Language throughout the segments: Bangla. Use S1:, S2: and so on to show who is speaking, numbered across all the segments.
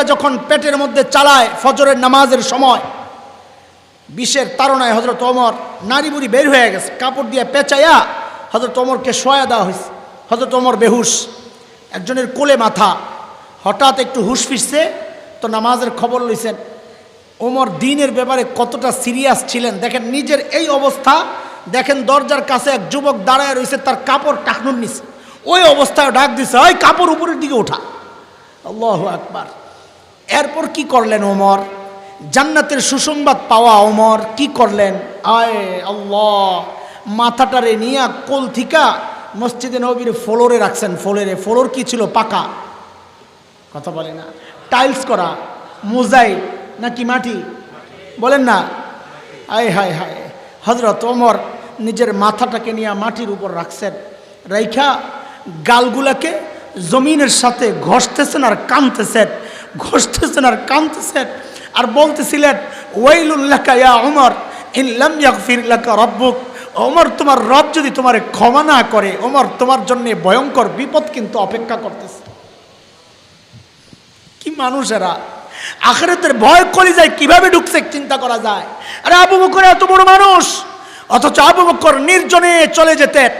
S1: দিয়া যখন পেটের মধ্যে চালায় ফজরের নামাজের সময়, বিষের তাড়নায় হযরত ওমর নাড়ি বুড়ি বের হয়ে গেছে, কাপড় দিয়ে পেঁচাইয়া হযরত ওমরকে শোয়া দেওয়া হয়েছে। হযরত ওমর বেহুশ, একজনের কোলে মাথা, হঠাৎ একটু হুশ ফিরছে তো নামাজের খবর লইছেন। ওমর দ্বীনের ব্যাপারে কতটা সিরিয়াস ছিলেন দেখেন, নিজের এই অবস্থা দেখেন, দরজার কাছে এক যুবক দাঁড়ায় রয়েছে, তার কাপড় টাকনুর নিছে, ওই অবস্থায় ডাক দিছে, ওই কাপড় উপরের দিকে ওঠা। আল্লাহু আকবার। এরপর কি করলেন ওমর? জান্নাতের সুসংবাদ পাওয়া ওমর কি করলেন? আয় আল্লাহ, মাথাটারে নিয়ে কোল থিকা মসজিদে নববীর ফ্লোরে রাখছেন। ফ্লোর কি ছিল? পাকা, কথা বলে না, টাইলস করা, মোজাইক নাকি মাটি বলেন না? আয় হায় হায়, হযরত ওমর নিজের মাথাটাকে নিয়ে মাটির উপর রাখছেন, রাইখা গালগুলাকে জমিনের সাথে ঘষতেছেন আর কাঁদতেছেন, ঘষতেছেন আর কাঁদতেছেন, আর বলতেছিলেন, ওয়াইলুল লাকা ইয়া ওমর ইন লাম ইয়াগফির লাকা রাব্বুক। ওমর, তোমার রব যদি তোমারে ক্ষমা না করে, ওমর তোমার জন্য ভয়ঙ্কর বিপদ কিন্তু অপেক্ষা করতেছে। কি মানুষ এরা! আখিরাতের ভয় কলিজায় কিভাবে ঢুকছে চিন্তা করা যায়। আরে আবু বকর এত বড় মানুষ, অথচ আবু বকর নির্জনে চলে যেতেন,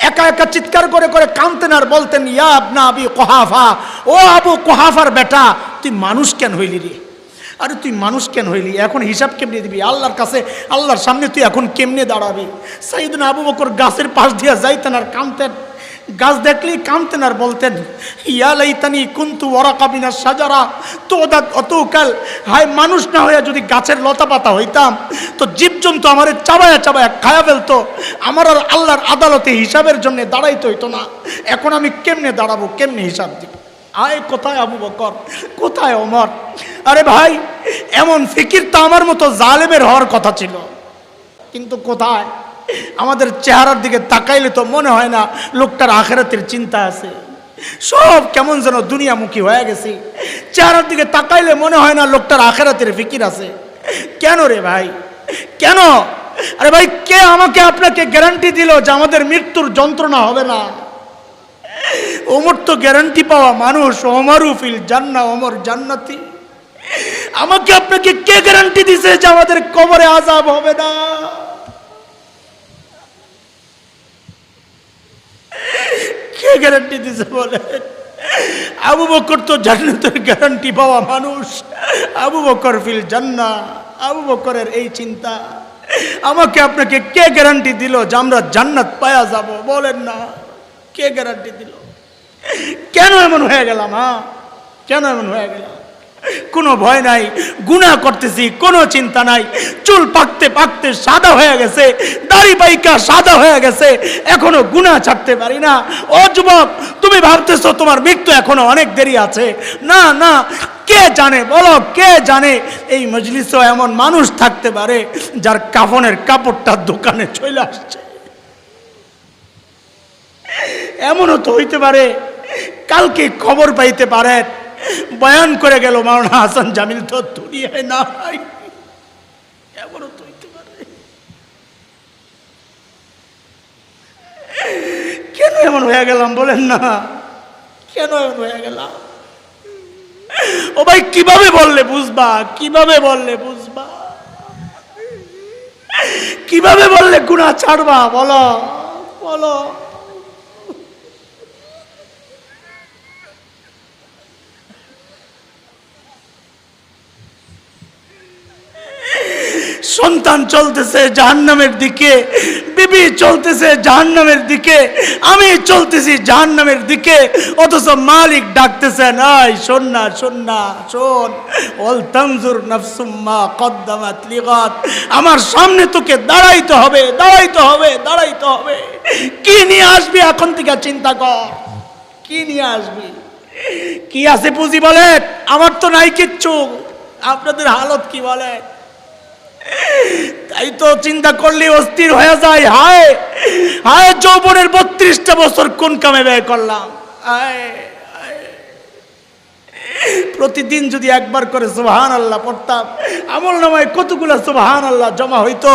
S1: একা একা চিৎকার করে করে কাঁদতেন আর বলতেন, ইয়া ইবনা আবি কুহাফা, ও আবু কুহাফার বেটা, তুই মানুষ কেন হইলি রে? আরে তুই মানুষ কেন হইলি? এখন হিসাব কেমনে দিবি আল্লাহর কাছে? আল্লাহর সামনে তুই এখন কেমনে দাঁড়াবি? সাইয়েদনা আবু বকর গাছের পাশ দিয়া যাইতেন আর কাঁদতেন, গাছ দেখলেই কাঁদতেন আর বলতেন, ইয়া লাইতানি কুনতু ওয়ারাকা মিনাশ শাজারা তুদাত অতুকাল। হায়, মানুষ না হইয়া যদি গাছের লতা পাতা হইতাম তো জীবজন্তু আমারে চাবায়া চাবায়া খায়া ফেলতো, আমার আর আল্লাহর আদালতে হিসাবের জন্য দাঁড়াইতে হইতো না। এখন আমি কেমনে দাঁড়াবো, কেমনে হিসাব দিব? আয়, কোথায় আবু বকর, কোথায় ওমর? আরে ভাই, এমন ফিকির তো আমার মতো জালেমের হওয়ার কথা ছিল, কিন্তু কোথায়? আমাদের চেহারার দিকে তাকাইলে তো মনে হয় না লোকটার আখিরাতের চিন্তা আছে, সব কেমন যেন দুনিয়ামুখী হয়ে গেছে। চেহারার দিকে তাকাইলে মনে হয় না লোকটার আখিরাতের ফিকির আছে। কেন রে ভাই, কেন? আরে ভাই, কে আমাকে আপনাকে গ্যারান্টি দিল যে আমাদের মৃত্যুর যন্ত্রণা হবে না? ওমর তো গ্যারান্টি পাওয়া মানুষ, ওমরু ফিল জান্নাহ, ওমর জান্নাতি। আমাকে আপনাকে কে গ্যারান্টি দিছে যে আমাদের কবরে আযাব হবে না? কে গ্যারান্টি দিছে বলে? আবু বকর তো জান্নাতের গ্যারান্টি পাওয়া মানুষ, আবু বকর ফিল জান্নাহ, আবু বকরের এই চিন্তা। আমাকে আপনাকে কে গ্যারান্টি দিল যে আমরা জান্নাত পায়া যাব? বলেন না, কে গ্যারান্টি দিল? কেন এমন হয়ে গেলাম? কেন এমন হয়ে গেলাম? কোনো ভয় নাই, গুনাহ করতেছি, কোনো চিন্তা নাই, চুল পাকতে পাকতে সাদা হয়ে গেছে, দাড়ি পাইকা সাদা হয়ে গেছে, এখনো গুনাহ ছাড়তে পারি না। ও যুবক, তুমি ভাবতেছো তোমার মৃত্যু এখনো অনেক দেরি আছে। না না, কে জানে, বলো কে জানে এই মজলিসেও এমন মানুষ থাকতে পারে যার কাফনের কাপড়টা দোকানে চলে আসছে। এমনও তো হইতে পারে কালকে খবর পাইতে পারেন বয়ান করে গেল মাওলানা হাসান জামিল তো দুনিয়ায় নাই। এমনও তো হইতে পারে। কেন এমন হয়ে গেলাম বলেন না? কেন এমন হয়ে গেলাম? ও ভাই, কিভাবে বললে বুঝবা? কিভাবে বললে বুঝবা? কিভাবে বললে গুনাহ ছাড়বা? বলো বলো। সন্তান চলতেছে জাহান্নামের দিকে, বিবি চলতেছে জাহান্নামের দিকে, আমি চলতেছি জাহান্নামের দিকে, অথচ মালিক ডাকতেছেন, আয় শোন না, শোন না, শোন, ওয়াল তানজুর নাফসুম মা কদ্দামাত লিগাদ। আমার সামনে তোকে দাঁড়াইতে হবে, দাঁড়াইতে হবে, দাঁড়াইতে হবে। কি নিয়ে আসবি এখন থেকে চিন্তা কর, কি নিয়ে আসবি? কি আছে পুঁজি বলেন? আমার তো নাই কিচ্ছু, আপনাদের হালত কি বলেন? তাই তো চিন্তা করলে অস্থির হয়ে যায়। হায় হায়, যৌবনের 32টা বছর কোন কামে ব্যয় করলাম। প্রতিদিন যদি একবার করে সুবহানাল্লাহ পড়তাম, আমল নামায় কতগুলো সুবহানাল্লাহ জমা হইতো।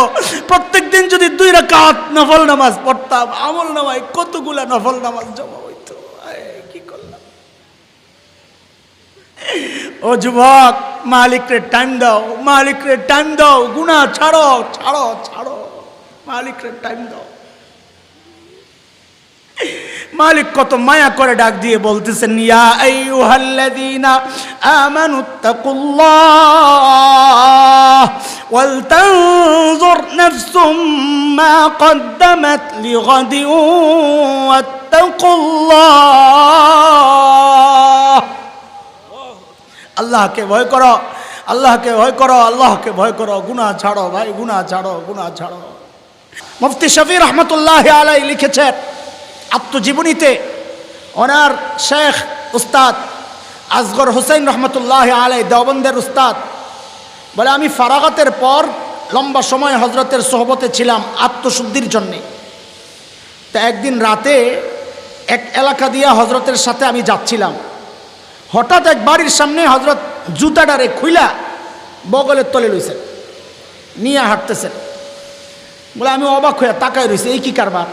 S1: প্রত্যেক দিন যদি 2 রাকাত নফল নামাজ পড়তাম, আমল নামায় কতগুলো নফল নামাজ জমা হইতো। কি করলাম? ও যুবক, মালিকরে টাইম দাও, মালিকরে টাইম দাও, গুনাহ ছাড়ো ছাড়ো ছাড়ো, মালিকরে টাইম দাও। মালিক কত মায়া করে ডাক দিয়ে বলতেছেন, ইয়া আইয়ুহাল্লাযীনা আমানুত্তাকুল্লাহ ওয়াল তানজুর নাফসুম মা কদ্দামাত লিগাদিন ওয়াত্তাকুল্লাহ। আল্লাহকে ভয় করো, আল্লাহকে ভয় করো, আল্লাহকে ভয় করো, গুনাহ ছাড়ো ভাই, গুনাহ ছাড়ো, গুনাহ ছাড়ো। মুফতি শফি রহমতুল্লাহ আলাইহি লিখেছেন আত্মজীবনীতে, ওনার শেখ উস্তাদ আসগর হোসেন রহমতুল্লাহ আলাইহি দেওবন্দের উস্তাদ বলে, আমি ফারাগাতের পর লম্বা সময় হজরতের সোহবতে ছিলাম আত্মশুদ্ধির জন্যে। তা একদিন রাতে এক এলাকা দিয়ে হজরতের সাথে আমি যাচ্ছিলাম, হঠাৎ এক বাড়ির সামনে হজরত জুতাটারে খুইলা বগলের তলে লইছেন, নিয়ে হাঁটতেছেন। বলে আমি অবাক হয়ে তাকায় রয়েছি, এই কি কারবার।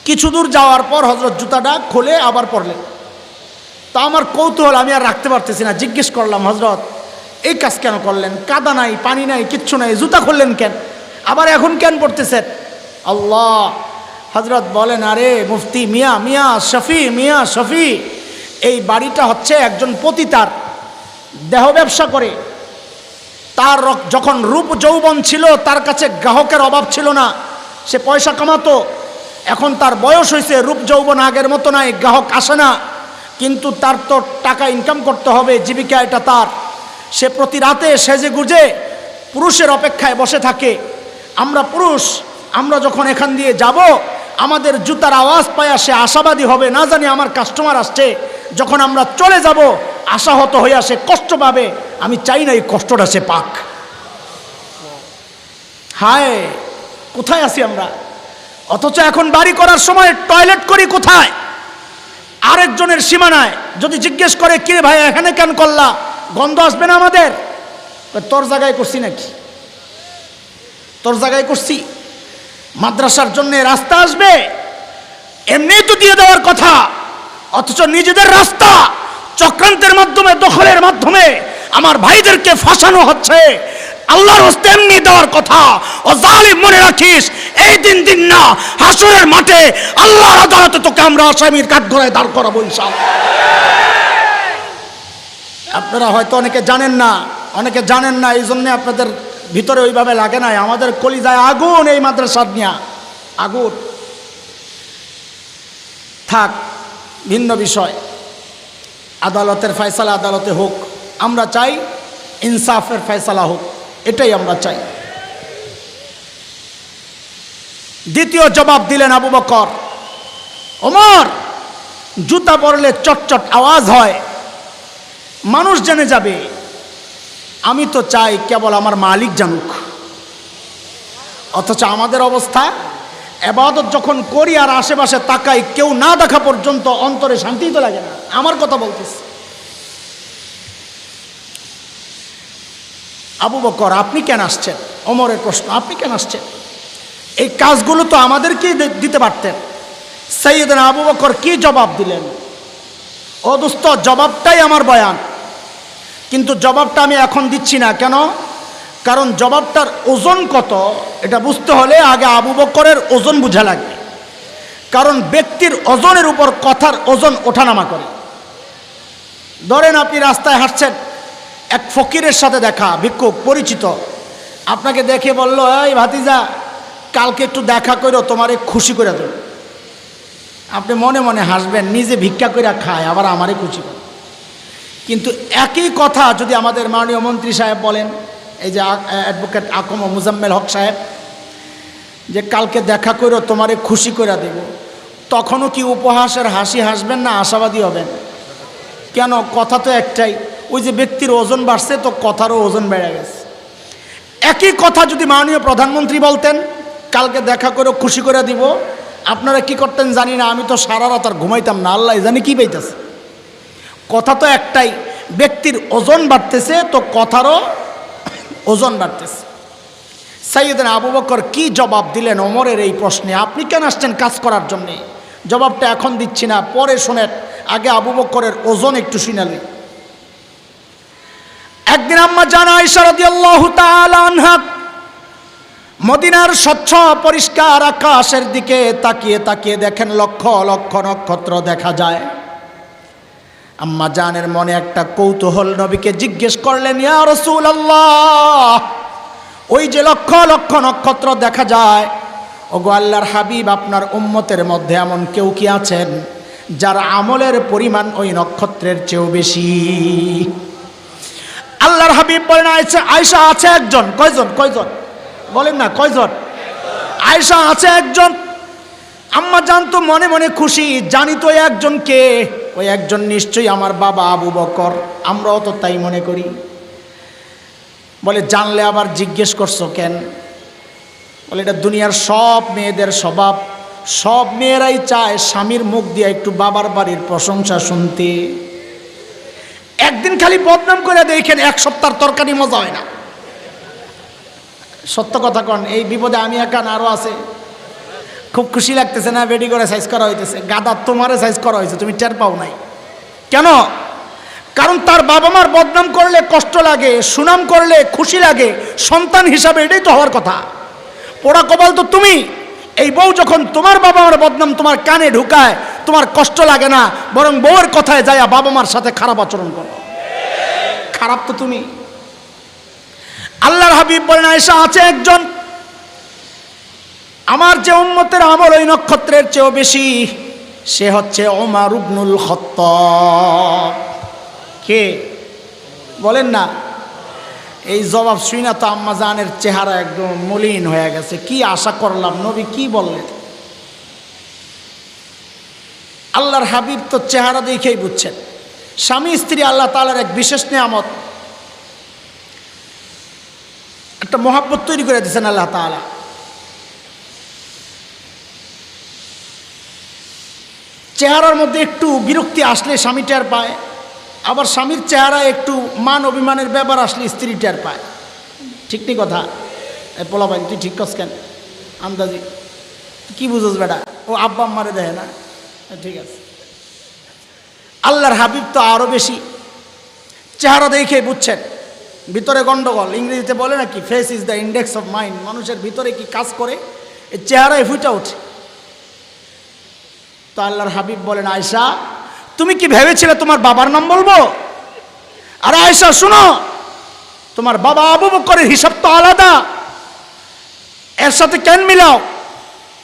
S1: কিছু দূর যাওয়ার পর হজরত জুতাটা খুলে আবার পরলেন। তা আমার কৌতূহল আমি আর রাখতে পারতেছি না, জিজ্ঞেস করলাম, হজরত এই কাজ কেন করলেন? কাদা নাই, পানি নাই, কিচ্ছু নাই, জুতা খুললেন কেন? আবার এখন কেন পড়তেছেন? আল্লাহ। হজরত বলেন, আরে মুফতি মিয়া, মিয়া শফি, মিয়া শফি, এই বাড়িটা হচ্ছে একজন পতিতার, দেহ ব্যবসা করে। তার যখন রূপ যৌবন ছিল, তার কাছে গ্রাহকের অভাব ছিল না, সে পয়সা কামাতো। এখন তার বয়স হয়েছে, রূপ যৌবন আগের মতো নাই, গ্রাহক আসে না, কিন্তু তার তো টাকা ইনকাম করতে হবে, জীবিকা এটা তার। সে প্রতি রাতে সেজে গুজে পুরুষের অপেক্ষায় বসে থাকে। আমরা পুরুষ, আমরা যখন এখান দিয়ে যাব, আমাদের জুতার আওয়াজ পায়া সে আশাবাদী হবে, না জানি আমার কাস্টমার আসছে। যখন আমরা চলে যাব, আশাহত হইয়া সে কষ্ট পাবে। আমি চাই না এই কষ্টটা সে পাক। হায়, কোথায় আছি আমরা? অথচ এখন বাড়ি করার সময় টয়লেট করি কোথায়? আরেকজনের সীমানায়। যদি জিজ্ঞেস করে, কে ভাই এখানে কেন করলা, গন্ধ আসবে না আমাদের? তোর জায়গায় করছি নাকি? তোর জায়গায় করছি। মাদ্রাসার জন্য রাস্তা আসবে, এমনি তো দিয়ে দেওয়ার কথা, অথচ নিজেদের রাস্তা চক্রান্তের মাধ্যমে, দখলের মাধ্যমে আমার ভাইদেরকে ফাঁসানো হচ্ছে। আল্লাহর হস্তে এমনি দেওয়ার কথা। ও জালিম, মনে রাখিস, এই দিন দিন না, হাসরের মাঠে আল্লাহর আদালতে তোকে আমরা আসামির কাঠগড়ায় দাঁড় করাবো ইনশাআল্লাহ। আপনারা হয়তো অনেকে জানেন না, অনেকে জানেন না, এই জন্যে আপনাদের ভিতরে ওইভাবে লাগে নাই। আমাদের কলিজায় আগুন এই মাদ্রাসার নিয়া, আগুন। থাক, ভিন্ন বিষয়। আদালতের ফয়সালা আদালতে হোক, আমরা চাই ইনসাফের ফয়সালা হোক, এটাই আমরা চাই। দ্বিতীয় জবাব দিলেন আবু বকর, ওমর, জুতা পরলে চটচট আওয়াজ হয়, মানুষ জেনে যাবে। আমি তো চাই কেবল আমার মালিক জানুক। অথচ আমাদের অবস্থা, ইবাদত যখন করি আর আশেপাশে তাকাই, কেউ না দেখা পর্যন্ত অন্তরে শান্তি তো লাগে না। আমার কথা বলতেছি। আবু বকর, আপনি কেন আসছেন? ওমরের প্রশ্ন, আপনি কেন আসছেন? এই কাজগুলো তো আমাদেরকেই দিতে পারতেন। সাইয়েদনা আবু বকর কি জবাব দিলেন? ও দোস্ত, জবাবটাই আমার বয়ান, কিন্তু জবাবটা আমি এখন দিচ্ছি না। কেন? কারণ জবাবটার ওজন কত এটা বুঝতে হলে আগে আবু বকরের ওজন বোঝা লাগবে। কারণ ব্যক্তির ওজনের উপর কথার ওজন ওঠানামা করে। ধরেন আপনি রাস্তায় হাঁটছেন, এক ফকিরের সাথে দেখা, ভিক্ষুক পরিচিত, আপনাকে দেখে বলল, এই ভাতিজা, কালকে একটু দেখা করো, তোমারে খুশি করে দেব। আপনি মনে মনে হাসবেন, নিজে ভিক্ষা করে খায়, আবার আমারে খুশি করে। কিন্তু একই কথা যদি আমাদের মাননীয় মন্ত্রী সাহেব বলেন, এই যে অ্যাডভোকেট আকম মুজাম্মেল হক সাহেব, যে কালকে দেখা করো, তোমারে খুশি করে দেব, তখনও কি উপহাসের হাসি হাসবেন না আশাবাদী হবেন? কেন? কথা তো একটাই, ওই যে ব্যক্তির ওজন বাড়ছে, তো কথারও ওজন বেড়ে গেছে। একই কথা যদি মাননীয় প্রধানমন্ত্রী বলতেন, কালকে দেখা করে খুশি করে দিব, আপনারা কি করতেন জানি না, আমি তো সারা রাত আর ঘুমাইতাম না, আল্লাহ জানি কি পাইতেছে। কথা তো একটাই, ব্যক্তির ওজন বাড়তেছে, তো কথারও ওজন বাড়তেছে। সাইয়েদনা আবু বকর কি জবাব দিলেন ওমরের এই প্রশ্নে? আপনি কেন আসছেন কাজ করার জন্যে? জবাবটা এখন দিচ্ছি না, পরে শোনেন, আগে আবু বকরের ওজন একটু শুনালেন। একদিন আম্মা জান আয়েশা রাদিয়াল্লাহু তাআলা আনহা মদিনার স্বচ্ছ পরিষ্কার আকাশের দিকে তাকিয়ে তাকিয়ে দেখেন লক্ষ লক্ষ নক্ষত্র দেখা যায়। আম্মা জানের মনে একটা কৌতূহল, নবীকে জিজ্ঞেস করলেন, ইয়া রাসূলুল্লাহ, ওই যে লক্ষ লক্ষ নক্ষত্র দেখা যায়, ওগো আল্লাহর হাবিব, আপনার উম্মতের মধ্যে এমন কেউ কি আছেন যার আমলের পরিমাণ ওই নক্ষত্রের চেয়েও বেশি? আল্লাহর হাবিব বলেন, আয়েশা আছে একজন। কয়জন? কয়জন বলেন না, কয়জন? আয়েশা আছে একজন। আম্মা জান তো মনে মনে খুশি, জানি তো একজন কে, ওই একজন নিশ্চয়ই আমার বাবা আবু বকর। আমরাও তো তাই মনে করি। বলে, জানলে আবার জিজ্ঞেস করছো কেন? বলে, এটা দুনিয়ার সব মেয়েদের স্বভাব, সব মেয়েরাই চায় স্বামীর মুখ দিয়ে একটু বাবার বাড়ির প্রশংসা শুনতে। একদিন খালি বদনাম করে দেখেন, এক সপ্তাহ তরকারি মজা হয় না। সত্য কথা কন, এই বিপদে আমি একা না, আরো আছে। খুব খুশি লাগতেছে না? বেডি করে সাইজ করা হইতেছে, গাদা তোমারে সাইজ করা হয়েছে, তুমি টের পাও নাই কেন? কারণ তার বাবা মার বদনাম করলে কষ্ট লাগে, সুনাম করলে খুশি লাগে। সন্তান হিসাবে এটাই তো হওয়ার কথা। পোড়া কপাল তো তুমি। এই বউ যখন তোমার বাবা মার বদনাম তোমার কানে ঢুকায়, তোমার কষ্ট লাগে না, বরং বউয়ের কথায় যায় বাবা মার সাথে খারাপ আচরণ করো। খারাপ তো তুমি। আল্লাহর হাবিব বলেন, আয়েশা আছে একজন, আমার যে উম্মতের আমল ওই নক্ষত্রের চেয়েও বেশি, সে হচ্ছে ওমর ইবনুল খাত্তাব। কে বলেন না? এই জবাব শুই না তো আম্মা জানের চেহারা একদম মলিন হয়ে গেছে। কি আশা করলাম, নবী কি বললেন? আল্লাহর হাবিব তো চেহারা দেখেই বুঝছেন। স্বামী স্ত্রী আল্লাহ তাআলার এক বিশেষ নিয়ামত, একটা মহাব্বত তৈরি করে দিয়েছেন আল্লাহ তাআলা। চেহারার মধ্যে একটু বিরক্তি আসলে স্বামী টের পায়, আবার স্বামীর চেহারায় একটু মান অভিমানের ব্যাপার আসলে স্ত্রী টের পায়। ঠিক নেই কথা? পোলা ভাই, তুই ঠিক করছ কেন? আন্দাজি কি বুঝোস বেটা? ও আব্বা আম্মারে দেয় না। ঠিক আছে। আল্লাহর হাবিব তো আরো বেশি, চেহারা দেখে বুঝছেন ভিতরে গন্ডগোল। ইংরেজিতে বলে নাকি, face is the index of mind. মানুষের ভিতরে কি কাজ করে, এই চেহারায় ফুটে ওঠে। তো আল্লাহর হাবিব বলেন, আয়েশা, তুমি কি ভেবেছিলে তোমার বাবার নাম বলবো? আর আয়েশা শুনো, তোমার বাবা আবু বকরের হিসাব তো আলাদা, এর সাথে কেন মিলাও?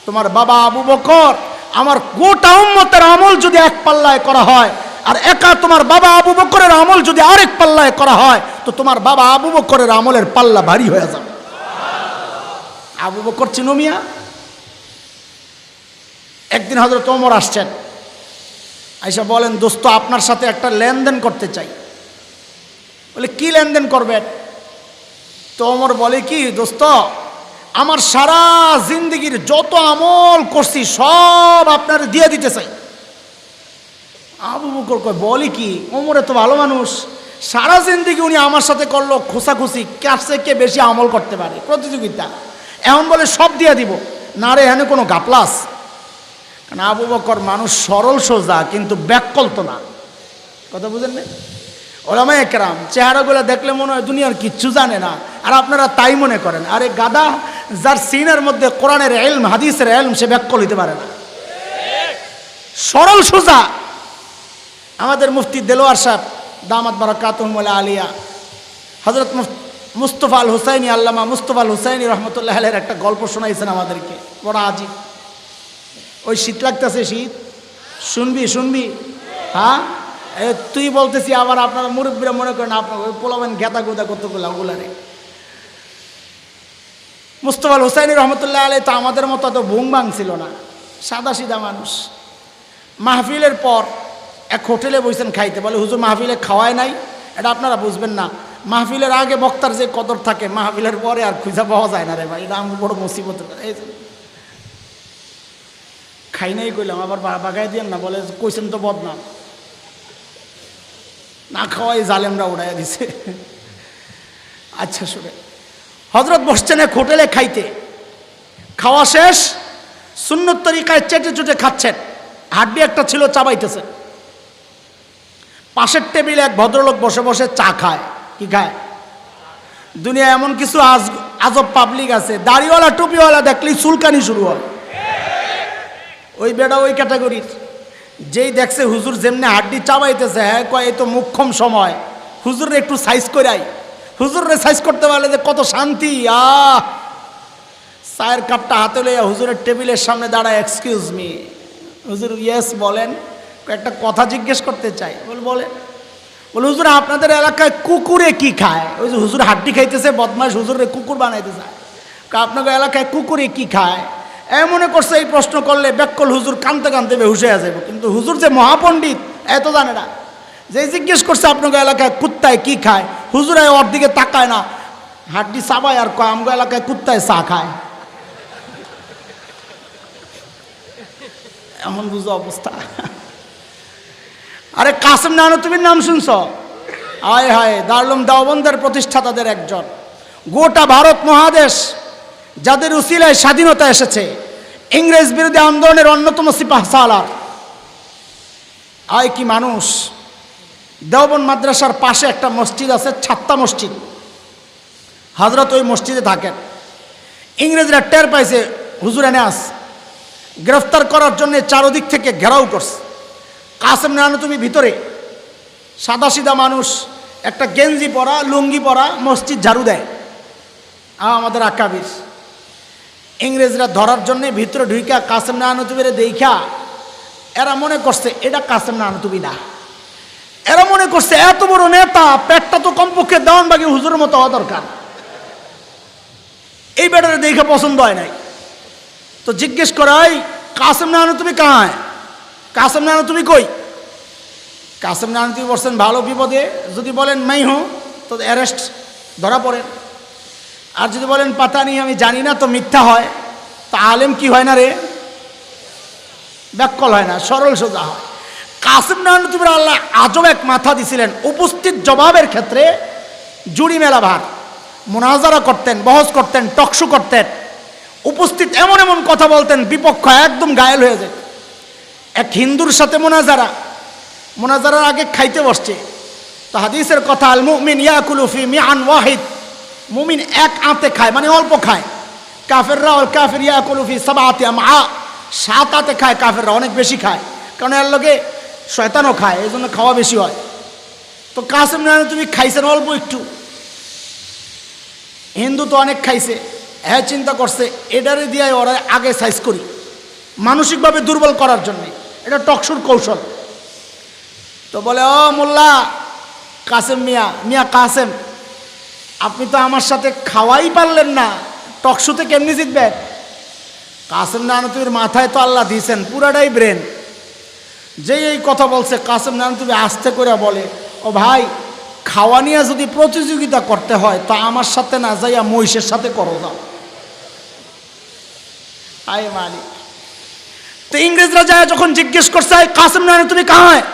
S1: তোমার বাবা আবু বকর, আমার গোটা উম্মতের আমল যদি এক পাল্লায় করা হয়, আর একা তোমার বাবা আবু বকরের আমল যদি আরেক পাল্লায় করা হয়, তো তোমার বাবা আবু বকরের আমলের পাল্লা ভারী হয়ে যাবে। আবু বকর চিনো মিয়া? একদিন হযরত ওমর আসছেন, আয়েশা বলেন, দোস্ত আপনার সাথে একটা লেনদেন করতে চাই। বলে, কি লেনদেন করবেন? তো ওমর বলে, কি দোস্ত, আমার সারা জিন্দগির যত আমল করছি সব আপনার দিয়ে দিতে চাই। আবু বকর কয়, বলে কি? ওমরে তো ভালো মানুষ, সারা জিন্দগি উনি আমার সাথে করলো খোসাখুসি, কাছে কে বেশি আমল করতে পারে, প্রতিযোগিতা। এখন বলে সব দিয়ে দিব। না রে, এখানে কোনো গাপলাস। কারণ আবু বকর মানুষ সরল সোজা, কিন্তু ব্যাককল তো না। কথা বুঝেন না? ওলামায়ে কেরাম চেহারাগুলো দেখলে মনে হয় দুনিয়ার কিচ্ছু জানে না, আর আপনারা তাই মনে করেন। আরে গাদা, যার সিনের মধ্যে কোরআনের ইলম, হাদিসের ইলম, সে ব্যাককল হইতে পারে না, সরল সোজা। আমাদের মুফতি দেলোয়ার সাহেব দামাত বারাকাতুহুম আলিয়া, হযরত মুস্তফা আল হুসাইনি, আল্লামা মুস্তফা আল হুসাইনি রহমতুল্লাহ আলাইহির একটা গল্প শোনাইছেন আমাদেরকে, বড় আজিব। ওই শীত লাগতেছে, শীত শুনবি শুনবি? হ্যাঁ, তুই বলতেছি, আবার আপনারা মুরব্বীরা মনে করেন আপনার ওই পোলাবেন গেতা গোদা কতগুলা ওগুলারে। মুস্তফা আল হুসাইনি রহমতুল্লাহ আলাইহি তো আমাদের মতো এত ভুং ভাং ছিল না, সাদা সিধা মানুষ। মাহফিলের পর এক হোটেলে বসেন খাইতে। বলে, হুজুর মাহফিলে খাওয়ায় নাই? এটা আপনারা বুঝবেন না। মাহফিলের আগে বক্তার যে কদর থাকে, মাহফিলের পরে আর খুঁজে পাওয়া যায় না রে ভাই, এটা আমার বড় মুসিবত। খাই নাই কইলাম, আবার বাগাই দিয়েন না। বলে, কইছেন তো বদনাম, না খাওয়াই জালেমরা উড়াইয়া দিছে। আচ্ছা শুনে, হযরত বসছেন এক হোটেলে খাইতে, খাওয়া শেষ, সুন্নত তরিকায় চেটে চুটে খাচ্ছেন। হাড্ডি একটা ছিল, চাবাইতেছে। পাশের টেবিলে এক ভদ্রলোক বসে বসে চা খায়, কি খায়? দুনিয়া এমন কিছু আজব পাবলিক আছে, দাড়িওয়ালা টুপিওয়ালা দেখলেই চুলকানি শুরু হয়। ওই বেটা ওই ক্যাটাগরির, যেই দেখছে হুজুর যেমনি হাড্ডি চাবাইতেছে, হ্যাঁ কয় এই তো মুখ্যম সময়, হুজুরে একটু সাইজ করাই। হুজুরে সাইজ করতে পারলে যে কত শান্তি। চায়ের কাপটা হাতে লইয়া হুজুরের টেবিলের সামনে দাঁড়ায়, এক্সকিউজ মি হুজুর, ইয়েস বলেন, একটা কথা জিজ্ঞেস করতে চাই। বলে হুজুর আপনাদের এলাকায় কুকুরে কি খায়? ওই যে হুজুর হাড্ডি খাইতেছে, বদমাশ হুজুরে কুকুর বানাইতে চায়। আপনাদের এলাকায় কুকুরে কি খায়? মনে করছে এই প্রশ্ন করলে ব্যাকল হুজুর কানতে কানতে বেহুশ হয়ে যাবে, কিন্তু হুজুর যে মহাপণ্ডিত এত জানে না। যে জিজ্ঞেস করছে আপনাদের এলাকায় কুত্তায় কি খায়, হুজুর ওর দিকে তাকায় না, হাড্ডি চাবায় আর কয় আমগো এলাকায় কুত্তায় চা খায়। এমন বুঝো অবস্থা। আরে কাসেম নানতুবির নাম শুনছ? হায় হায়, দারুল দেওবন্দের প্রতিষ্ঠাতাদের একজন। গোটা ভারত মহাদেশ যাদের উসিলায় স্বাধীনতা এসেছে, ইংরেজ বিরোধী আন্দোলনের অন্যতম সিপাহসালার। আয় কি মানুষ! দেওবন্দ মাদ্রাসার পাশে একটা মসজিদ আছে, ছাত্তা মসজিদ। হযরত ওই মসজিদে থাকেন। ইংরেজরা টের পাইছে হুজুর এনে আস, গ্রেফতার করার জন্য চারদিক থেকে ঘেরাও করছে। কাসেম নানতুবি ভিতরে, সাদা সিধা মানুষ, একটা গেঞ্জি পরা, লুঙ্গি পরা, মসজিদ ঝাড়ু দেয়। আমাদের আকাবির ইংরেজরা ধরার জন্য ভিতরে ঢুইকা কাসেম নানতুবির দেখা এরা মনে করছে এটা কাসেম নানতুবি না। এরা মনে করছে এত বড় নেতা, পেটটা তো কমপক্ষে দেওয়ানবাগী হুজুরের মতো হওয়া দরকার। এই বেটারে দেখে পছন্দ হয় নাই, তো জিজ্ঞেস করাই কাসেম নানতুবি কাহায়? কাসেম নানতুবি কই? কাসেম নানতুবি বলছেন ভালো বিপদে, যদি বলেন মাই হুঁ তো অ্যারেস্ট, ধরা পড়েন। আর যদি বলেন পাতা নেই আমি জানি না, তো মিথ্যা হয়। তা আলেম কি হয় না রে? ব্যাকল হয় না, সরল সোজা হয়। কাসেম নানতুবির আল্লাহ আজব এক মাথা দিছিলেন। উপস্থিত জবাবের ক্ষেত্রে জুড়ি মেলা ভার, মুনাজারা করতেন, বহস করতেন, টকশো করতেন। উপস্থিত এমন এমন কথা বলতেন, বিপক্ষ একদম ঘায়েল হয়ে যায়। এক হিন্দুর সাথে মোনাজারার আগে খাইতে বসছে, তো হাদিসের কথা, আল মুমিন ইয়াকুলু ফি মিআন ওয়াহিদ, মুমিন এক আঁতে খায়, মানে অল্প খায়। কাফেররা ওয়াল কাফির ইয়াকুলু ফি সাবআতি আমআ, সাত আঁতে খায় কাফেররা, অনেক বেশি খায়, কারণ এর লগে শয়তানও খায়, এই জন্য খাওয়া বেশি হয়। তো কাসেম নানতুবি খাইছেন অল্প একটু, হিন্দু তো অনেক খাইছে। হ্যাঁ চিন্তা করছে এটারে দিয়ে ওরা আগে সাইজ করি, মানসিকভাবে দুর্বল করার জন্যে, এটা টকশুর কৌশল। তো বলে ও মোল্লা কাসেম মিয়া কাসেম, আপনি তো আমার সাথে খাওয়াই পারলেন না, টকশুতে কেমনি জিতবেন? কাসেম নানতুবির মাথায় তো আল্লাহ দিয়েছেন পুরাটাই ব্রেন। যেই এই কথা বলছে, কাসেম নানতুবি আস্তে করে বলে, ও ভাই খাওয়া নিয়ে যদি প্রতিযোগিতা করতে হয় তা আমার সাথে না যাইয়া মহিষের সাথে করো যাও। আয় মালিক। তো ইংরেজরা যায় যখন জিজ্ঞেস করছে কাসেম নানতুবি কাহায়,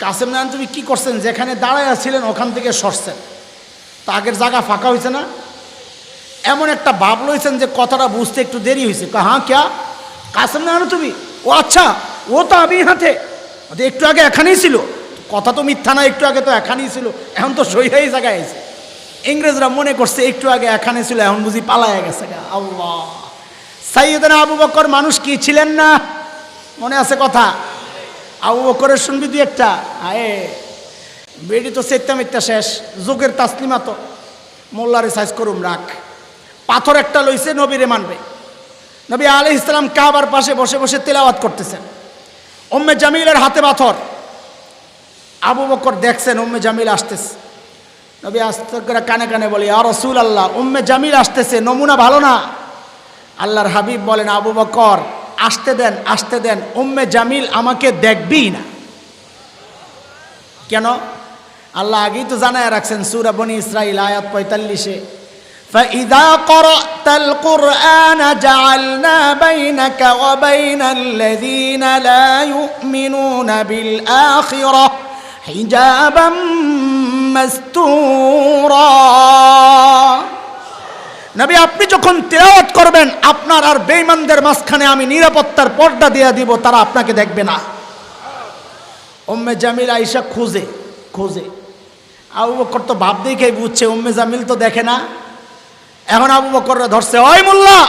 S1: কাসেম নানতুবি কি করছেন, যেখানে দাঁড়াইয়া ছিলেন ওখান থেকে সরছেন। তো আগের জায়গা ফাঁকা হয়েছে না, এমন একটা ভাব লইছেন যে কথাটা বুঝতে একটু দেরি হয়েছে। হ্যাঁ ক্যা কাসেম নানতুবি? ও আচ্ছা, ও তো আমি হাতে একটু আগে এখানেই ছিল। কথা তো মিথ্যা না, একটু আগে তো এখানেই ছিল, এখন তো সই হয়ে জায়গায় আছে। ইংরেজরা মনে করছে একটু আগে এখানে ছিল, এখন বুঝি পালায় গেছে। আল্লাহ, সাইয়েদনা আবু বকর মানুষ কি ছিলেন না? মনে আছে কথা? আবু বকরের শুনবি দুই একটা? আয়ে বেডি তো চেত্যা মিথ্যা শেষ, যুগের তাসলিমা তো মোল্লারে সাইজ করুম রাখ। পাথর একটা লইছে, নবীরে মানবে। নবী আলাইহিস সালাম কাবার পাশে বসে বসে তেলাওয়াত করতেছেন, উম্মে জামিলের হাতে পাথর। আবু বকর দেখছেন উম্মে জামিল আসতেছে, নবী আস্তে করে কানে কানে বলে, ইয়া রাসূলুল্লাহ উম্মে জামিল আসতেছে, নমুনা ভালো না। আল্লাহর হাবিব বলেন, আবু বকর আসতে দেন, আসতে দেন, উম্মে জামিল আমাকে দেখবেই না। কেন? আল্লাহ আগেই তো জানায় রাখছেন সূরা বনী ইসরাঈল আয়াত 45-এ, فإذا قرأت القرآن جعلنا بينك وبين الذين لا يؤمنون بالآخرة حجابا مستورا। নবী আপনি যখন তিলাওয়াত করবেন, আপনার আর বেঈমানদের মাঝখানে আমি নিরাপত্তার পর্দা দিয়ে দিব, তারা আপনাকে দেখবে না। উম্মে জামিল আয়েশা খোঁজে আবু বকর তো ভাব দেখেই বুঝছে উম্মে জামিল তো দেখে না। এখন আবু বকররা ধরছে, ওই মোল্লা।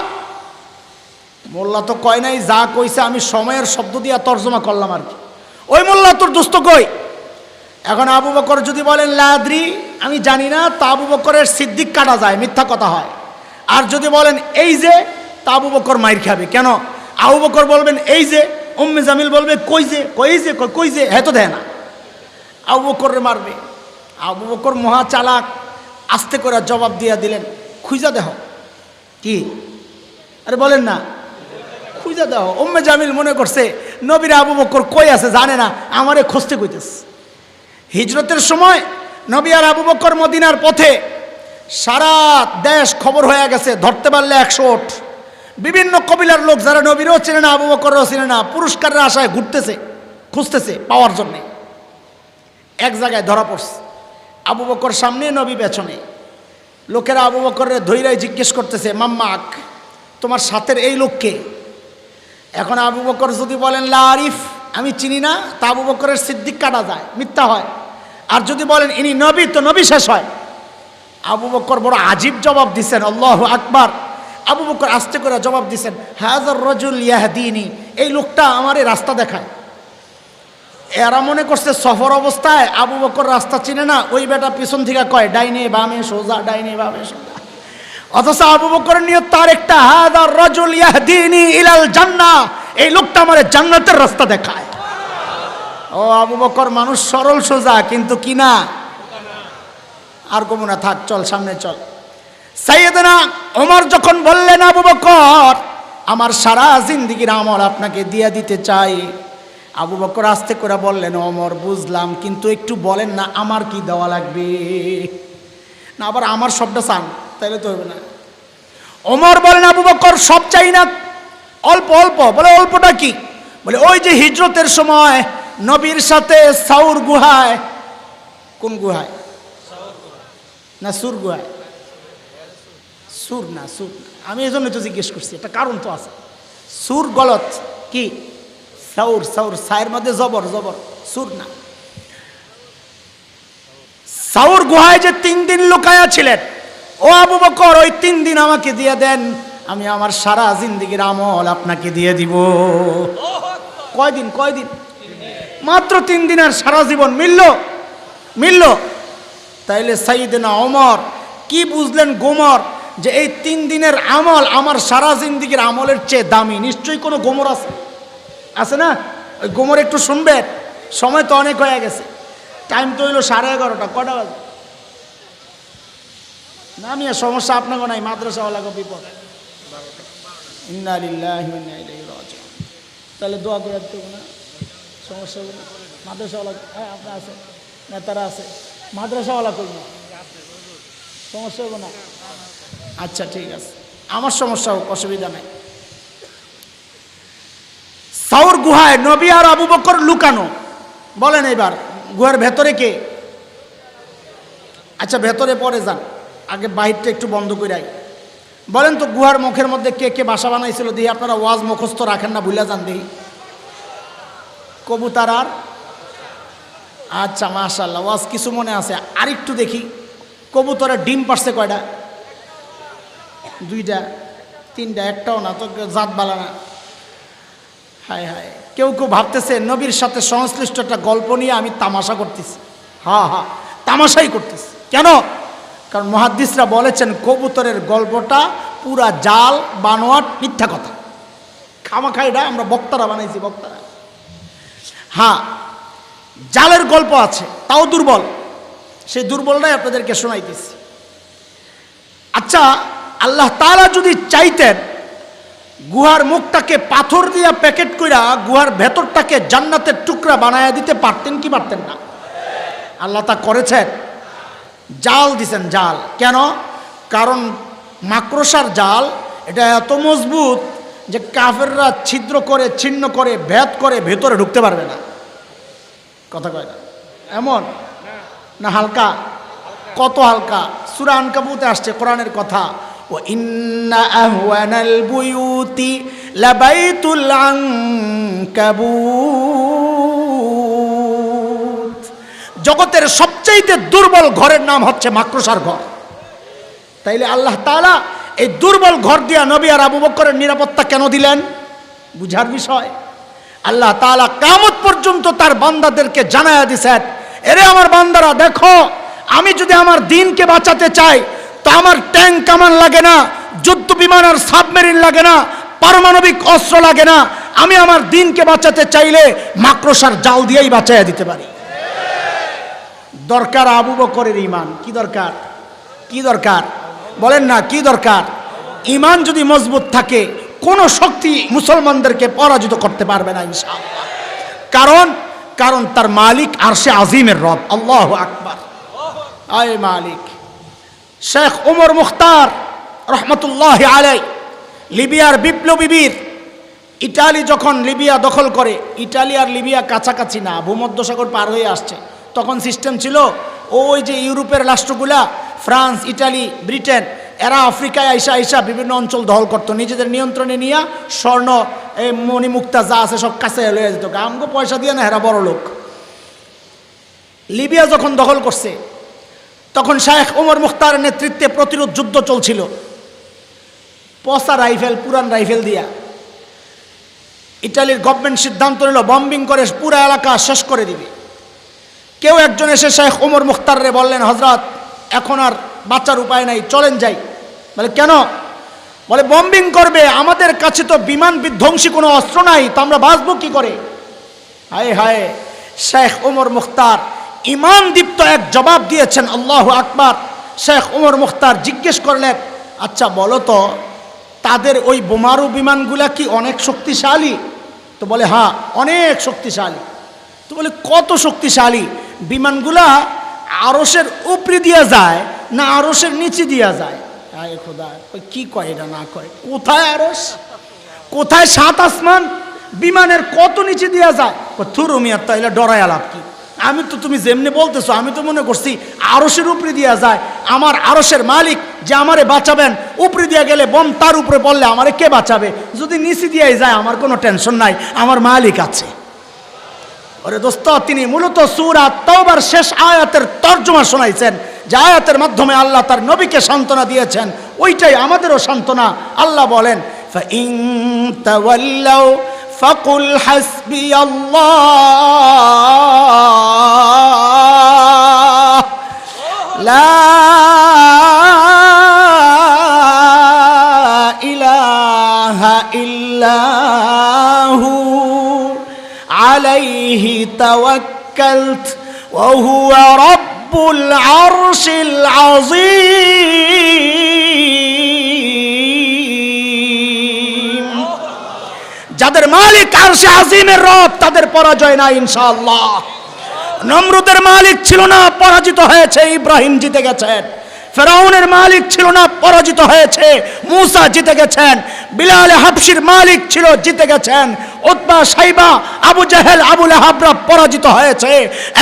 S1: মোল্লা তো কয় নাই, যা কইছে আমি সময়ের শব্দ দিয়া তর্জমা করলাম আর কি। ওই মোল্লা তোর দোস্ত কই? এখন আবু বকর যদি বলেন লাদ্রি, আমি জানি না, তা আবু বকরের সিদ্দিক কাটা যায়, মিথ্যা কথা হয়। আর যদি বলেন এই যে, তা আবু বকর মাইর খাবে। কেন? আবু বকর বলবেন এই যে, উম্মে জামিল বলবে কই যে, কই যে, হ্যাঁ তো দেয় না, আবু বকরে মারবে। আবু বকর মহা চালাক, আস্তে করে জবাব দিয়া দিলেন, খুঁজা দেহ। কি? আরে বলেন না, খুঁজা দেহ। উম্মে জামিল মনে করছে নবীর আবু বকর কই আছে জানে না, আমারে খুঁজতে কইতেছে। হিজরতের সময় নবী আর আবু বকর মদিনার পথে, সারা দেশ খবর হয়ে গেছে, ধরতে পারলে 100 ওঠ। বিভিন্ন কবিলার লোক যারা নবীরও চেনে না, আবু বকরও চেনে না, পুরস্কারের আশায় ঘুরতেছে, খুঁজতেছে পাওয়ার জন্যে। এক জায়গায় ধরা পড়ছে, আবু বকর সামনে, নবী পেছনে। লোকেরা আবু বকরের ধৈর্য জিজ্ঞেস করতেছে, মাম্মাক, তোমার সাথের এই লোককে? এখন আবু বকর যদি বলেন লা আরিফ, আমি চিনি না, তা আবু বকরের সিদ্দিক কাটা যায়, মিথ্যা হয়। আর যদি বলেন ইনি নবী, তো নবী শেষ হয়। আবু বকর বড় আজীব জবাব দিচ্ছেন, আল্লাহু আকবার। আবু বকর আস্তে করে জবাব দিচ্ছেন, হাযার রাজুল ইয়াহদিনি, এই লোকটা আমারে রাস্তা দেখায়। এরা মনে করছে সফর অবস্থায় আবু বকর রাস্তা চিনে না, ওই বেটা পিছন থেকে কয় ডাইনে বামে সোজা, ডাইনে বামে সোজা। অথচ আবু বকরের নিয়ত তার একটা, হাযার রাজুল ইয়াহদিনি ইলাল জান্নাহ, এই লোকটা আমারে জান্নাতের রাস্তা দেখায়। ও আবু বকর মানুষ সরল সোজা, কিন্তু কি না, আর কমু না, থাক, চল সামনে চল। সাইয়েদনা ওমর যখন বললেন, আবু বকর আমার সারা জিন্দেগির আমল আপনাকে দিয়ে দিতে চাই, আবু বকর আস্তে করে বললেন, ওমর বুঝলাম, কিন্তু একটু বলেন না আমার কি দেওয়া লাগবে? না আবার আমার সবটা চান, তাইলে তো হবে না। ওমর বলেন, আবু বকর সব চাই না, অল্প অল্প। বলে অল্পটা কি? বলে ওই যে হিজরতের সময় নবীর সাথে সাউর গুহায়, কোন গুহায়? না সুর গুহায়? সুর না, সুর না, আমি এই জন্য তো জিজ্ঞেস করছি, একটা কারণ তো আছে। সুর গলত, কি সাউর? সাউর, সায়ের মধ্যে জবর, জবর, সুর না। সাউর গুহায় যে 3 দিন লুকায়া ছিলেন, ও আবু বকর ওই 3 দিন আমাকে দিয়ে দেন, আমি আমার সারা জিন্দেগির আমল আপনাকে দিয়ে দিব। কয়দিন? কয়দিন? মাত্র 3 দিন, আর সারা জীবন মিলল? মিলল? তাইলে সাইয়েদনা ওমর কি বুঝলেন গোমর, যে এই 3 দিনের আমল আমার সারা জিন্দেগির আমলের চেয়ে দামি। নিশ্চয়ই কোনো গোমর আছে, আছে না? ওই গোমর একটু শুনবেন। সময় তো অনেক হয়ে গেছে, টাইম তো হইলো 11:30। কটা বাজে? না মিয়া, সমস্যা আপনাকে নাই, মাদ্রাসাওয়ালাকে বিপদ। ইন্না লিল্লাহি ওয়া ইন্না ইলাইহি রাজিউন। তাহলে দোয়া করে দিতে হবে না, সমস্যা হবে না। মাদ্রাসাওয়ালা, হ্যাঁ আপনার আছে, নেতারা আছে, মাদ্রাসাওয়ালা কই না, সমস্যা হবে না। আচ্ছা ঠিক আছে, আমার সমস্যা হোক, অসুবিধা নাই। সাউর গুহায় নবী আর আবু বকর লুকানো। বলেন এবার গুহার ভেতরে কে? আচ্ছা ভেতরে পরে যান, আগে বাহিরটা একটু বন্ধ করে আই। বলেন তো গুহার মুখের মধ্যে কে কে বাসা বানাইছিল? দিই আপনারা ওয়াজ মুখস্থ রাখেন না, ভুলে যান দিই। কবুতর আর, আচ্ছা মাশাআল্লাহ, ওয়াজ কিছু মনে আছে। আরেকটু দেখি, কবুতরের ডিম পারছে কয়টা? 2টা, 3টা, একটাও না তো, জাত বালা না। হায় হায়, কেউ কেউ ভাবতেছে নবীর সাথে সংশ্লিষ্ট একটা গল্প নিয়ে আমি তামাশা করতেছি। হ্যাঁ হ্যাঁ, তামাশাই করতেছি। কেন? কারণ মুহাদ্দিসরা বলেছেন কবুতরের গল্পটা পুরা জাল, বানোয়াট, মিথ্যা কথা। খামাখাইটা আমরা বক্তারা বানাইছি, বক্তারা। হ্যাঁ, জালের গল্প আছে, তাও দুর্বল, সেই দুর্বলটাই আপনাদেরকে শোনাইতেছি। আচ্ছা, আল্লাহ তাআলা যদি চাইতেন গুহার মুখটাকে পাথর দিয়া প্যাকেট কইরা গুহার ভেতরটাকে জান্নাতের টুকরা বানায়া দিতে পারতেন কি পারতেন না? আল্লাহ তা করেছেন। জাল দিছেন, জাল। কেন? কারণ মাকড়সার জাল এটা এত মজবুত যে কাফেররা ছিদ্র করে, ছিন্ন করে, ভেদ করে ভেতরে ঢুকতে পারবে না। কথা কয় না? এমন না হালকা? কত হালকা! সূরা আনকাবুতে আসছে কোরআনের কথা, ও ইন্না আহওয়ানাল বুয়ুতি লাবাইতুল আনকাবুত, জগতের সবচেয়ে সবচেয়ে দুর্বল ঘরের নাম হচ্ছে মাকড়সার ঘর। তাইলে আল্লাহ তাআলা এই দুর্বল ঘর দিয়া নবী আর আবু বকরের নিরাপত্তা কেন দিলেন? বুঝার বিষয়। আল্লাহ তাআলা কিয়ামত পর্যন্ত তার বান্দাদেরকে জানায়া দিয়েছেন, এরে আমার বান্দারা দেখো, আমি যদি আমার দ্বীনকে বাঁচাতে চাই তো আমার ট্যাঙ্ক কামান লাগে না, যুদ্ধ বিমান আর সাবমেরিন লাগে না, পারমাণবিক অস্ত্র লাগে না। আমি আমার দ্বীনকে বাঁচাতে চাইলে মাকড়সার জাল দিয়েই বাঁচাইয়া দিতে পারি। দরকার আবু বকরের ঈমান। কি দরকার? কি দরকার বলেন না, কি দরকার? ঈমান যদি মজবুত থাকে কোনো শক্তি মুসলমানদেরকে পরাজিত করতে পারবে না ইনশাআল্লাহ। কারণ তার মালিক আরশে আজিমের রব। আল্লাহু আকবার। আয় মালিক। শেখ ওমর মুখতার রহমতুল্লাহি আলাইহি লিবিয়ার বিপ্লবী বীর, ইটালি যখন লিবিয়া দখল করে, ইটালি আর লিবিয়া কাছাকাছি না, ভূমধ্যসাগর পার হয়ে আসছে। তখন সিস্টেম ছিল ওই যে ইউরোপের রাষ্ট্রগুলা ফ্রান্স, ইটালি, ব্রিটেন, এরা আফ্রিকায় আইসা বিভিন্ন অঞ্চল দখল করতো, নিজেদের নিয়ন্ত্রণে নিয়ে স্বর্ণ, এই মণিমুক্তা যা আছে সব কাছে লয়ে যেত। আমগো পয়সা দিয়ে না, এরা বড় লোক। লিবিয়া যখন দখল করছে তখন শেখ ওমর মুখতারের নেতৃত্বে প্রতিরোধ যুদ্ধ চলছিল। পচা রাইফেল, পুরান রাইফেল দিয়া ইটালির গভর্নমেন্ট সিদ্ধান্ত নিল বম্বিং করে পুরো এলাকা শেষ করে দিবে। কেউ একজন এসে শেখ ওমর মুখতাররে বললেন, হযরত এখন আর বাঁচার উপায় নাই, চলেন যাই। বলে কেন? বলে বম্বিং করবে, আমাদের কাছে তো বিমান বিধ্বংসী কোনো অস্ত্র নাই, তো আমরা বাঁচবো কি করে? হায় হায়। শেখ ওমর মুখতার ঈমান দীপ্ত এক জবাব দিয়েছেন। আল্লাহু আকবার। শেখ ওমর মুখতার জিজ্ঞেস করলেন, আচ্ছা বলো তো, তাদের ওই বোমারু বিমানগুলা কি অনেক শক্তিশালী? তো বলে হ্যাঁ, অনেক শক্তিশালী। তো বলে কত শক্তিশালী? বিমানগুলা আরশের উপরে দিয়া যায় না আরশের নিচে দিয়া যায়? আয় খোদা, কি কয় এটা না কয়? কোথায় আরশ, কোথায় সাত আসমান? বিমানের কত নিচে দিয়া যায়? থুরু মিয়া, তাইলে ডরায় লাভ কি? আমি তো, তুমি যেমনি বলতেছো আমি তো মনে করছি আরশের উপরে দিয়া যায়। আমার আরশের মালিক যে আমারে বাঁচাবেন, উপরে দিয়া গেলে বম তার উপরে পড়লে আমারে কে বাঁচাবে? যদি নিচে দিয়াই যায় আমার কোনো টেনশন নাই, আমার মালিক আছে। ওরে দোস্ত, তিনি মূলত সূরা তাওবার শেষ আয়াতের তর্জমা শোনাইছেন, যে আয়াতের মাধ্যমে আল্লাহ তার নবীকে সান্ত্বনা দিয়েছেন, ওইটাই আমাদেরও সান্ত্বনা। আল্লাহ বলেন, ফাইন তাওয়াল্লাউ ফাকুল হাসবিয়াল্লাহ লা ইলাহা ইল্লাহু আলাইহি তাওয়াক্কালত ওয়া হুয়া রাব্বুল আরশিল আযীম। যাদের মালিক আরশে আজিমের রব, তাদের পরাজয় নাই ইনশাআল্লাহ। নমরুদের মালিক ছিল না, পরাজিত হয়েছে, ইব্রাহিম জিতে গেছেন। ফেরাউনের মালিক ছিল না, পরাজিত হয়েছে, মুসা জিতে গেছেন। বিলাল হাবশির মালিক ছিল, জিতে গেছেন। উতবা, সাইবা, আবু জেহেল, আবু লাহাবরা পরাজিত হয়েছে।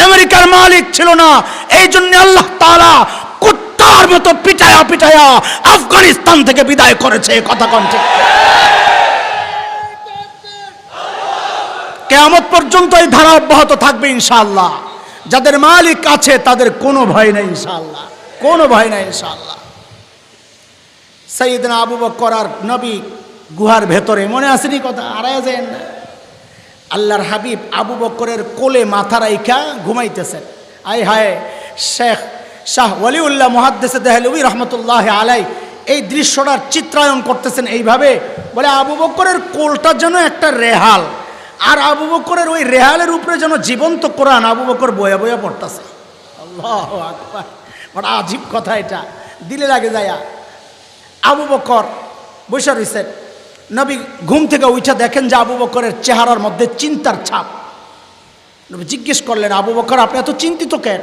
S1: আমেরিকার মালিক ছিল না, এই জন্য আল্লাহ তাআলা কুত্তার মতো পিটায়া পিটায়া আফগানিস্তান থেকে বিদায় করেছে। কথা কোন ঠিক? কিয়ামত পর্যন্ত এই ধারা অব্যাহত থাকবে ইনশাআল্লাহ। যাদের মালিক আছে তাদের কোনো ভয় নেই ইনশাআল্লাহ, কোনো ভয় নাই ইনশাআল্লাহ। সাইয়েদনা আবু বকর আর নবী গুহার ভেতরে, মনে আসেনি কথা? হারায় যায় না। আল্লাহর হাবিব আবু বকরের কোলে মাথা রাইখা ঘুমাইতেছেন। আয় হায়। শেখ শাহ ওয়ালিউল্লাহ মুহাদ্দিসে দেহলভী রহমতুল্লাহ আলাই এই দৃশ্যটার চিত্রায়ন করতেছেন এইভাবে, বলে আবু বকরের কোলটা যেন একটা রেহাল, আর আবু বকরের ওই রেহালের উপরে যেন জীবন্ত কোরআন আবু বকর বয়া বয়া পড়তেছে। আল্লাহু আকবার। বড় আজীব কথা, এটা দিলে লাগে যায়। আবু বকর বসে রয়েছেন, নবী ঘুম থেকে উঠে দেখেন যে আবু বকরের চেহারার মধ্যে চিন্তার ছাপ। নবী জিজ্ঞেস করলেন, আবু বকর আপনি এত চিন্তিত কেন?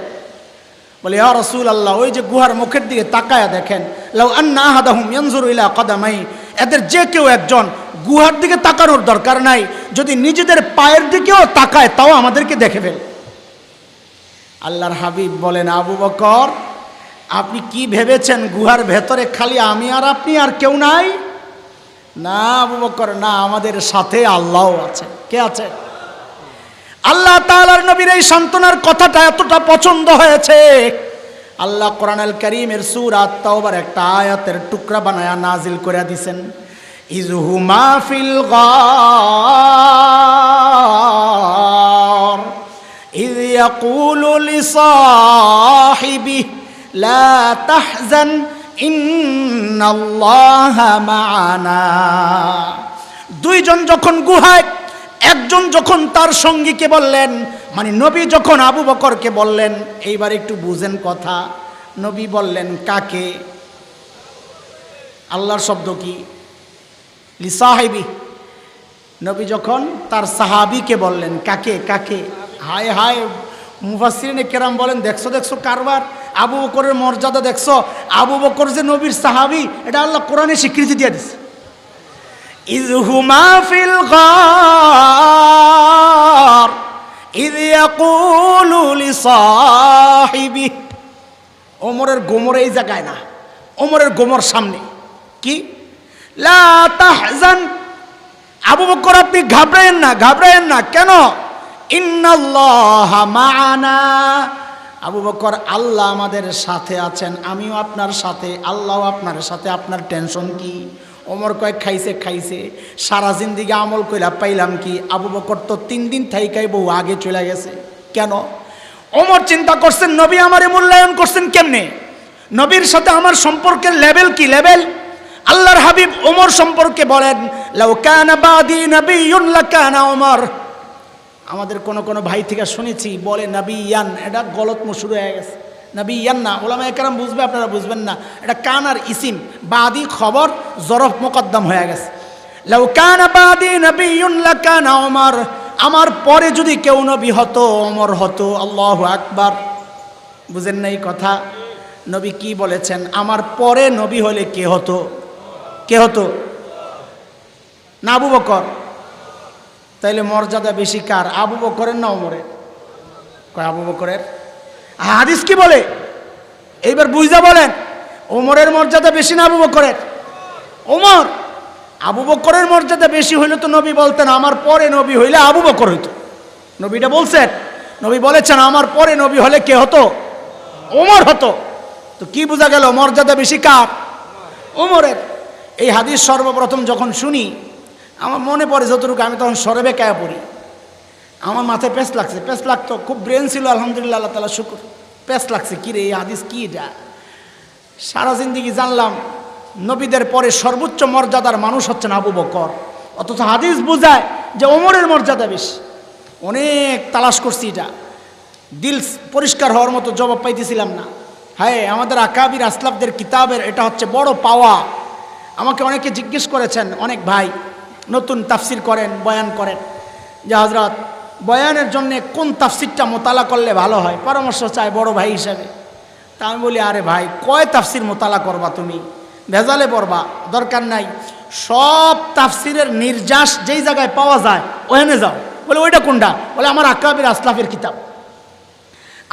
S1: বলে ইয়া রাসূলুল্লাহ, ওই যে গুহার মুখের দিকে তাকায়া দেখেন, লাউ আন্না আহাদাহুম ইয়ানজুরু ইলা কদামাই, এদের যে কেউ একজন গুহার দিকে তাকানোর দরকার নাই, যদি নিজেদের পায়ের দিকেও তাকায় তাও আমাদেরকে দেখে ফেল। আল্লাহর হাবিব বলেন, আবু বকর আপনি কি ভেবেছেন গুহার ভেতরে খালি আমি আর আপনি আর কেউ নাই? না আবু বকর, না, আমাদের সাথে আল্লাহও আছে। কে আছে? আল্লাহ তাআলার নবীর এই সান্ত্বনার কথাটা এতটা পছন্দ হয়েছে, আল্লাহ কোরআনুল কারীমের সূরা তাওবার একটা আয়াতের টুকরা বানায়া নাজিল করে দিয়েছেন। ইযহুমা ফিল গার ইয ইয়াকুলু লিসাহিবিহি লা তাহজান ইন্নাল্লাহা মা'ানা। দুইজন যখন গুহায়, একজন যখন তার সঙ্গীকে বললেন, মানে নবী যখন আবু বকরকে বললেন, এইবার একটু বুঝেন কথা, নবী বললেন কাকে? আল্লাহর শব্দ কি? লিসাহিবি। নবী যখন তার সাহাবীকে বললেন, কাকে? কাকে? হায় হায়, মুফাসসিরিনে কেরাম বলেন, দেখছো দেখছো কারবার, আবু বকরের মর্যাদা দেখছো, আবু বকর যে নবীর সাহাবী, এটা আল্লাহ কোরআনে স্বীকৃতি দিয়ে দিচ্ছে। ইযহুমা ফিল গার ইয ইয়াকুলু লিসাহিবি। ওমরের গোমর এই জায়গায় না, ওমরের গোমর সামনে। কি? লা তাহজান, আবু বকর আপনি ঘাবড়ায়েন না, ঘাবড়ায়েন না। কেন? ইন্নাল্লাহা মা'ানা, আবু বকর আল্লাহ আমাদের সাথে আছেন, আমিও আপনার সাথে, আল্লাহও আপনার সাথে, আপনার টেনশন কি? ওমর কয় খাইছে খাইছে, সারা জিন্দিগি আমল কইরা পাইলাম কি? আবু বকর তো 3 দিন থাইকাই বউ আগে চলে গেছে। কেন? ওমর চিন্তা করছেন নবী আমারে মূল্যায়ন করছেন কেমনে, নবীর সাথে আমার সম্পর্কের লেভেল কি লেভেল। আল্লাহর হাবিব ওমর সম্পর্কে বলেন, লাউ কানা বাদি নাবিয়্যুন লাকানা ওমর। আমাদের কোন ভাই থেকে শুনেছি বলে নাবিয়ান, এটা গলত মশুর হয়ে গেছে, নাবিয়ান না। ওলামায়ে কেরাম বুঝবে, আপনারা বুঝবেন না, এটা কান আর ইসিম, বাদি খবর জরফ মুকদ্দম হয়ে গেছে। লাউ কানা বাদি নাবিয়্যুন লাকানা ওমর, আমার পরে যদি কেউ নবী হতো ওমর হতো। আল্লাহু আকবার। বুঝেন না এই কথা? নবী কি বলেছেন? আমার পরে নবী হলে কে হতো? কে হতো? না আবু বকর? তাইলে মর্যাদা বেশি কার, আবু বকরের না ওমরের? কয় আবু বকরের। হাদিস কি বলে এইবার বুঝা বলেন, ওমরের মর্যাদা বেশি না আবু বকরের? ওমর। আবু বকরের মর্যাদা বেশি হইলে তো নবী বলতেন আমার পরে নবী হইলে আবু বকর হইতো। নবীটা বলছেন, নবী বলেছেন আমার পরে নবী হলে কে হতো? ওমর হতো। তো কি বোঝা গেল মর্যাদা বেশি কার? ওমরের। এই হাদিস সর্বপ্রথম যখন শুনি আমার মনে পড়ে যতটুকু, আমি তখন সরবে কায়া পড়ি, আমার মাথায় পেঁচ লাগছে, পেঁচ লাগতো, খুব ব্রেন ছিল আলহামদুলিল্লাহ, আল্লাহ তাআলা শুকর। পেঁচ লাগছে, কিরে এই হাদিস কি এটা? সারা জিন্দিগি জানলাম নবীদের পরে সর্বোচ্চ মর্যাদার মানুষ হচ্ছেন আবু বকর, অথচ হাদিস বোঝায় যে ওমরের মর্যাদা বেশি। অনেক তালাশ করছি, এটা দিল পরিষ্কার হওয়ার মতো জবাব পাইতেছিলাম না। হ্যাঁ, আমাদের আকাবির আসলাফদের কিতাবের এটা হচ্ছে বড় পাওয়া। আমাকে অনেকে জিজ্ঞেস করেছেন, অনেক ভাই নতুন তাফসির করেন, বয়ান করেন, যে হযরত বয়ানের জন্য কোন তাফসিরটা মোতালা করলে ভালো হয়, পরামর্শ চায় বড় ভাই হিসাবে। তা আমি বলি, আরে ভাই কয় তাফসির মোতালা করবা তুমি, ভেজালে পড়বা, দরকার নাই। সব তাফসিরের নির্যাস যেই জায়গায় পাওয়া যায় ওখানে যাও। বলে ওইটা কোনটা? বলে আমার আকাবির আসলাফের কিতাব,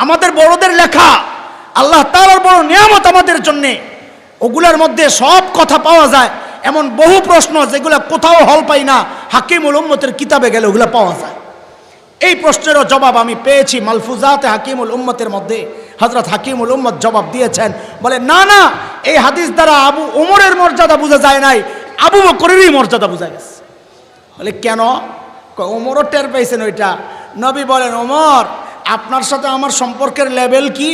S1: আমাদের বড়দের লেখা, আল্লাহ তাআলার বড় নিয়ামত আমাদের জন্যে। ওগুলোর মধ্যে সব কথা পাওয়া যায়, এমন বহু প্রশ্ন যেগুলো কোথাও হল পাই না, হাকিমুল উম্মতের কিতাবে গেলে ওগুলো পাওয়া যায়। এই প্রশ্নেরও জবাব আমি পেয়েছি মালফুজাতে হাকিমুল উম্মতের মধ্যে। হযরত হাকিমুল উম্মত জবাব দিয়েছেন, বলে না না, এই হাদিস দ্বারা আবু ওমরের মর্যাদা বোঝা যায় নাই, আবু বকরেরই মর্যাদা বোঝা গেছে। বলে কেন? ওমরও টের পাইছেন ওইটা। নবী বলেন, ওমর আপনার সাথে আমার সম্পর্কের লেভেল কি?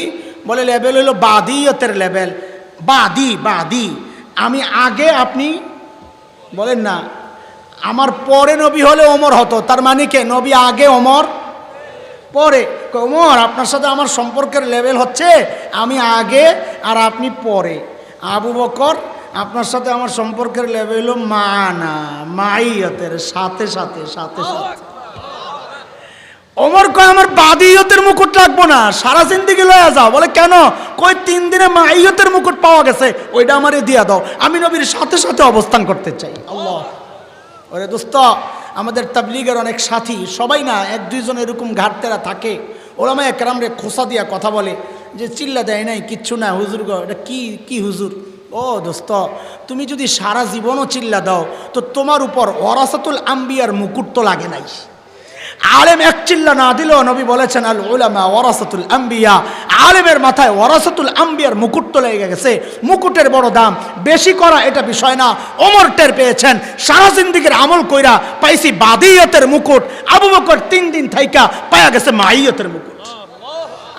S1: বলে লেভেল হলো বাদিয়তের লেভেল। বাদি, বাদি আমি আগে, আপনি বলেন না আমার পরে নবী হলে ওমর হতো, তার মানে কে? নবী আগে ওমর পরে। ওমর আপনার সাথে আমার সম্পর্কের লেভেল হচ্ছে আমি আগে আর আপনি পরে। আবু বকর আপনার সাথে আমার সম্পর্কের লেভেল হলো মানা, মাইয়তের সাথে সাথে সাথে সাথে। ওমর কয় আমার বাদিয়তের মুকুট লাগবো না, সারা জিন্দেগি লয়া যাও। বলে কেন? কই 3 দিনে মাইয়তের মুকুট পাওয়া গেছে, ওইটা আমারে দিয়া দাও, আমি নবীর সাথে সাথে অবস্থান করতে চাই। আল্লাহ। ওরে দোস্ত, আমাদের তাবলীগের অনেক সাথী, সবাই না, 1-2 জন এরকম ঘাটতেরা থাকে, ওলামায়ে কেরামরে খোসা দিয়া কথা বলে যে চিল্লা দেয় নাই কিচ্ছু না হুজুর গো, এটা কি হুজুর? ও দোস্ত, তুমি যদি সারা জীবনও চিল্লা দাও তো তোমার উপর ওয়ারাসাতুল আম্বিয়ার মুকুট তো লাগে নাই। আলেম এক চিল্লা না দিলেও নবী বলেছেন আল উলামা ওয়ারাসাতুল আম্বিয়া, আলেমের মাথায় ওয়ারাসাতুল আম্বিয়ার মুকুট তো লেগে গেছে। মুকুটের বড় দাম, বেশি করা এটা বিষয় না। ওমর টের পেয়েছেন, সারা জিন্দিগির আমল কইরা পাইছি বাদিয়তের মুকুট। আবু বকর 3 দিন থাইকা পায়া গেছে মাইয়তের মুকুট।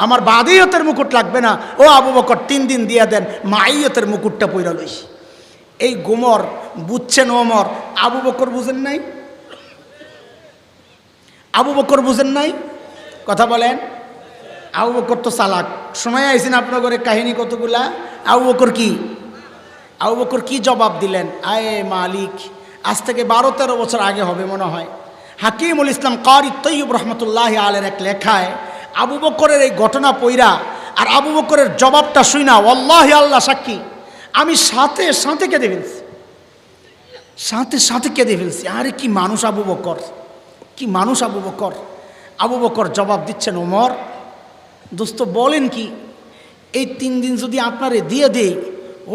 S1: আমার বাদিয়তের মুকুট লাগবে না, ও আবু বকর 3 দিন দিয়া দেন, মাইয়তের মুকুটটা পইরা লইস। এই গোমর বুঝছেন ওমর, আবু বকর বুঝেন নাই? আবু বকর বুঝেন নাই? কথা বলেন। আবু বকর তো চালাক, শোনাই আইছেন আপনার ঘরে কাহিনী কতগুলা। আবু বকর কি, আবু বকর কি জবাব দিলেন? আয়ে মালিক, আজ থেকে 12-13 বছর আগে হবে মনে হয়। হাকিমুল ইসলাম কারি তৈয়ব রহমতুল্লাহ আলের এক লেখায় আবু বকরের এই ঘটনা পইরা আর আবু বকরের জবাবটা শুই না, ওয়াল্লাহি আল্লাহ সাক্ষী, আমি সাথে সাথে কেঁদে ফেলছি, সাথে সাথে কেঁদে ফেলছি। আরে কি মানুষ আবু বকর, কি মানুষ আবু বকর। আবু বকর জবাব দিচ্ছেন, ওমর দোস্ত বলেন কি, এই 3 দিন যদি আপনারে দিয়ে দেই,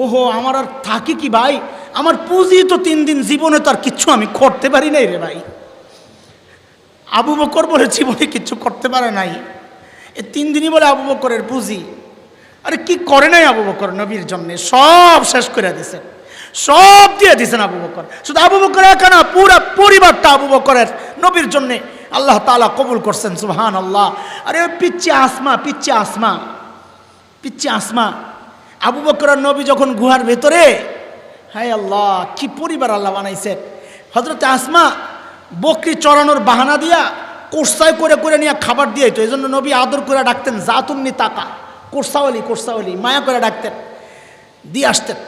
S1: ওহো আমার আর থাকি কি ভাই, আমার পুঁজি তো 3 দিন, জীবনে তো আর কিচ্ছু আমি করতে পারি নাই রে ভাই। আবু বকর বলে জীবনে কিচ্ছু করতে পারে নাই, এই 3 দিনই বলে আবু বকরের পুঁজি। আরে কি করে নাই আবু বকর নবীর জন্য, সব শেষ করে দিয়েছেন, সব দিয়ে দিয়েছেন আবু বকর। শুধু আবু বকর একা না, পুরা পরিবারটা আবু বকরের নবীর জন্য আল্লাহ তাআলা কবুল করছেন, সুবহানাল্লাহ। আরে পিচ্চি আসমা, পিচ্চি আসমা, পিচ্চি আসমা, আবু বকর আর নবী যখন গুহার ভেতরে, হায় আল্লাহ কি পরিবার আল্লাহ বানাইছেন। হযরতে আসমা বকরি চড়ানোর বাহানা দিয়া কোর্সায় করে করে নিয়ে খাবার দিয়ে, তো এই জন্য নবী আদর করে ডাকতেন জাতুন্নি তাকা, কোর্সাওয়ালি, কোর্সাওয়ালি, মায়া করে ডাকতেন, দিয়ে আসতেন।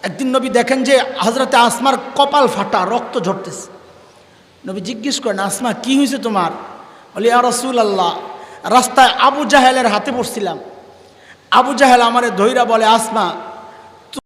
S1: একদিন নবী দেখেন যে হযরতে আসমার কপাল ফাটা, রক্ত ঝরতেছে। নবী জিজ্ঞেস করেন, আসমা কি হয়েছে তোমার? বলি ইয়া রাসূলুল্লাহ, রাস্তায় আবু জাহেলের হাতে পড়ছিলাম, আবু জাহেল আমারে ধইরা বলে, আসমা